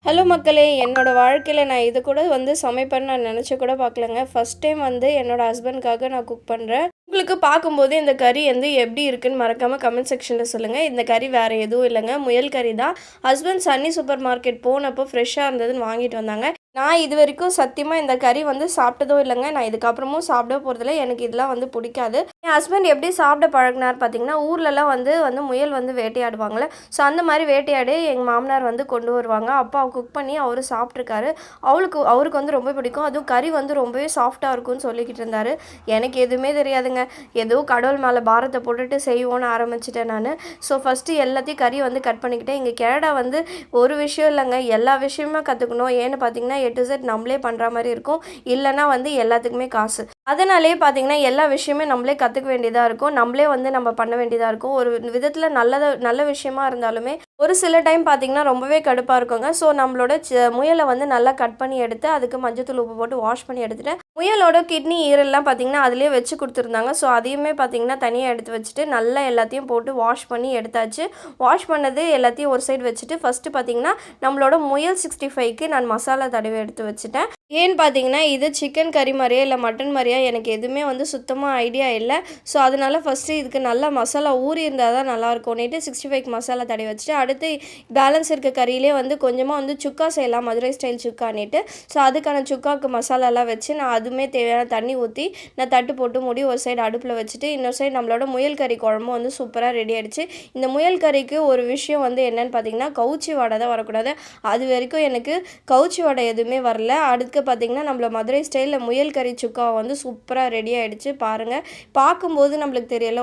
Hello மக்களே! என்னோட வாழ்க்கையில நான் இது கூட சமைப்பேன்னு நான் நெனச்சு கூட பார்க்கலங்க. ஃபர்ஸ்ட் டைம் என்னோட ஹஸ்பண்ட்காக நான் குக் பண்றேன். உங்களுக்கு பார்க்கும்போது இந்த கறி எப்படி இருக்குன்னு மறக்காம கமெண்ட் செக்ஷன்ல சொல்லுங்க. இந்த கறி வேற எதுவும் இல்லங்க. முயல் கறி தான். ஹஸ்பண்ட் சன்னி சூப்பர் மார்க்கெட் போனப்போ ஃப்ரெஷ்ஷா இருந்ததுன்னு வாங்கிட்டு வந்தாங்க. நான் இதுவரைக்கும் சத்தியமா இந்த கறி சாப்பிட்டதும் இல்லங்க. நான் இதுக்கப்புறமும் சாப்பிட போறதில்ல. எனக்கு இதெல்லாம் புடிக்காது. என் ஹஸ்பண்ட் எப்படி சாப்பிட பழகுனார் பார்த்தீங்கன்னா, ஊர்லலாம் வந்து வந்து முயல் வேட்டையாடுவாங்கல்ல. ஸோ அந்த மாரி வேட்டையாடி எங்க மாமனார் கொண்டு வருவாங்க. அப்பா குக் பண்ணி அவரு சாப்பிட்டுருக்காரு. அவருக்கு ரொம்ப பிடிக்கும். அதுவும் கறி ரொம்பவே சாஃப்ட்டா இருக்கும்னு சொல்லிக்கிட்டு இருந்தாரு. எனக்கு எதுவுமே தெரியாதுங்க. ஏதோ கடவுள் மேல பாரத்த போட்டுட்டு செய்வோன்னு ஆரம்பிச்சுட்டேன் நானு. ஸோ ஃபர்ஸ்ட்டு எல்லாத்தையும் கறி கட் பண்ணிக்கிட்டேன். இங்க கனடா ஒரு விஷயம் இல்லங்க. எல்லா விஷயமுமே கத்துக்கணும். ஏன்னு பார்த்தீங்கன்னா, ஏ டூ இசட் நம்மளே பண்ற மாரி இருக்கும். இல்லன்னா எல்லாத்துக்குமே காசு. அதனாலேயே பார்த்தீங்கன்னா, எல்லா விஷயமே நம்மளே கத்துக்க வேண்டியதா இருக்கும். நம்மளே நம்ம பண்ண வேண்டியதா இருக்கும். ஒரு விதத்தில நல்ல விஷயமா இருந்தாலுமே, ஒரு சில டைம் பார்த்தீங்கன்னா, ரொம்பவே கடுப்பா இருக்குங்க. ஸோ நம்மளோட முயல நல்லா கட் பண்ணி எடுத்து, அதுக்கு மஞ்சத்தூள், உப்பு போட்டு வாஷ் பண்ணி எடுத்துட்டேன். முயலோட கிட்னி, ஈரல்லாம் பார்த்தீங்கன்னா, அதிலேயே வச்சு குடுத்துருந்தாங்க. ஸோ அதையுமே பார்த்தீங்கன்னா, தனியா எடுத்து வச்சுட்டு, நல்லா எல்லாத்தையும் போட்டு வாஷ் பண்ணி எடுத்தாச்சு. வாஷ் பண்ணது எல்லாத்தையும் ஒரு சைடு வச்சுட்டு, ஃபர்ஸ்ட்டு பார்த்தீங்கன்னா, நம்மளோட முயல் 65க்கு நான் மசாலா தடவி எடுத்து வச்சுட்டேன். ஏன்னு பார்த்தீங்கன்னா, இது சிக்கன் கறி மாரியா, இல்ல மட்டன் மாரியா எனக்கு எதுவுமே சுத்தமா ஐடியா இல்ல. ஸோ அதனால ஃபர்ஸ்ட்டு இதுக்கு நல்லா மசாலா ஊறி இருந்தா தான் நல்லாயிருக்கும்னேட்டு 65க்கு மசாலா தடவி வச்சுட்டு, அடுத்து பேலன்ஸ் இருக்க கறியிலே கொஞ்சமா சுக்கா செய்யலாம். மதுரை ஸ்டைல் சுக்கானேட்டு. ஸோ அதுக்கான சுக்காவுக்கு மசாலாலாம் வச்சு, நான் அதுவுமே தேவையான தண்ணி ஊத்தி, நான் தட்டு போட்டு மூடி ஒரு சைடு அடுப்பில வச்சுட்டு, இன்னொரு சைடு நம்மளோட முயல் கறி குழம்பும் சூப்பரா ரெடி ஆயிடுச்சு. இந்த முயல் கறிக்கு ஒரு விஷயம் என்னன்னு பார்த்தீங்கன்னா, கவுச்சி வாடை தான் வரக்கூடாது. அது வரைக்கும் எனக்கு கவுச்சி வாடை எதுவுமே வரல. அடுத்து பார்த்தீங்கன்னா, நம்மள மதுரை ஸ்டைல்ல முயல் கறி சுக்கா சூப்பரா ரெடி ஆயிடுச்சு பாருங்க. பார்க்கும்போது நம்மளுக்கு தெரியல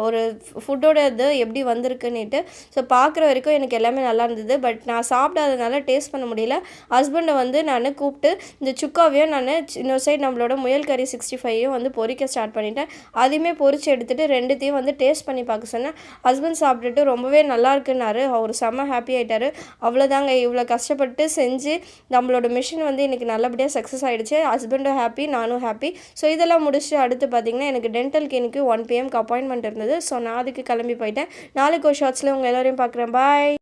ஒரு ஃபுட்டோட இது எப்படி வந்திருக்குன்னுட்டு. ஸோ பார்க்குற வரைக்கும் எனக்கு எல்லாமே நல்லா இருந்தது. பட் நான் சாப்பிடாதனால டேஸ்ட் பண்ண முடியல. ஹஸ்பண்டை நான் கூப்பிட்டு இந்த சுக்காவையும் இன்னொரு சைடு நம்மளோட முயல் கறி 65யும் பொரிக்க ஸ்டார்ட் பண்ணிட்டேன். அதையுமே பொரிச்சு எடுத்துட்டு 2த்தையும் டேஸ்ட் பண்ணி பார்க்க சொன்னேன். ஹஸ்பண்ட் சாப்பிட்டுட்டு ரொம்பவே நல்லா இருக்குன்னாரு. அவர் செம்ம ஹாப்பி ஆயிட்டாரு. அவ்வளோதாங்க, இவ்வளோ கஷ்டப்பட்டு செஞ்சு நம்மளோட மிஷின் இன்னைக்கு நல்லபடியாக சக்ஸஸ் ஆகிடுச்சு. ஹஸ்பண்டும் ஹாப்பி, நானும் ஹாப்பி. ஸோ இதெல்லாம் முடிச்சுட்டு அடுத்து பார்த்தீங்கன்னா, எனக்கு டென்டல் கிளினிக்கு 1 PM அப்பாயின்மெண்ட் இருந்தது. ஸோ நான் அதுக்கு கிளம்பி போயிட்டேன். நாளைக்கு ஒரு ஷார்ட்ஸில் உங்கள் எல்லோரையும் பார்க்குறேன். பாய்.